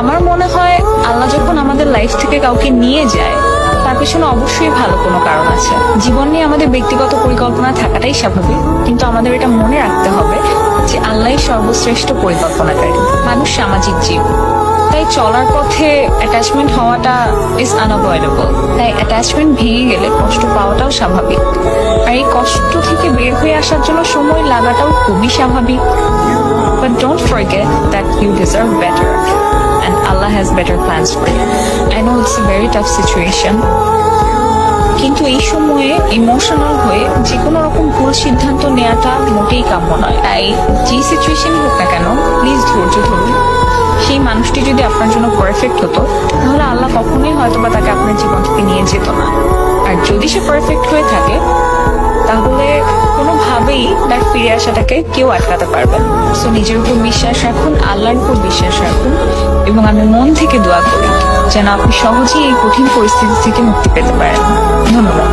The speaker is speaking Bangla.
আমার মনে হয় আল্লাহ যখন আমাদের লাইফ থেকে কাউকে নিয়ে যায় তার পিছনে অবশ্যই ভালো কোনো কারণ আছে। জীবন নিয়ে আমাদের ব্যক্তিগত পরিকল্পনা থাকাটাই স্বাভাবিক, কিন্তু আমাদের এটা মনে রাখতে হবে যে আল্লাহই সর্বশ্রেষ্ঠ পরিকল্পনাকারী। মানুষ সামাজিক জীব, তাই চলার পথে অ্যাটাচমেন্ট হওয়াটা ইজ আনঅ্যাভয়েডেবল। তাই অ্যাটাচমেন্ট ভেঙে গেলে কষ্ট পাওয়াটাও স্বাভাবিক, আর এই কষ্ট থেকে বের হয়ে আসার জন্য সময় লাগাটাও খুবই স্বাভাবিক। But don't forget that you deserve better and Allah has better plans for you. I know it's a very tough situation, কিন্তু এই সময়ে ইমোশনাল হয়ে যে কোনো রকম ভুল সিদ্ধান্ত নেওয়াটা মোটেই কাম্য নয়। তাই যে সিচুয়েশন হোক না কেন, প্লিজ ধৈর্য ধরুন। সেই মানুষটি যদি আপনার জন্য পারফেক্ট হতো, তাহলে আল্লাহ কখনোই হয়তো বা তাকে আপনার জীবন থেকে নিয়ে যেত না। আর যদি সে পারফেক্ট হয়ে থাকে, তাহলে কোনোভাবেই তার ফিরে আসাটাকে কেউ আটকাতে পারবে না। সো নিজের উপর বিশ্বাস রাখুন, আল্লাহর উপর বিশ্বাস রাখুন, এবং আমি মন থেকে দোয়া করি যেন আপনি সহজেই এই কঠিন পরিস্থিতি থেকে মুক্তি পেতে পারেন। ধন্যবাদ।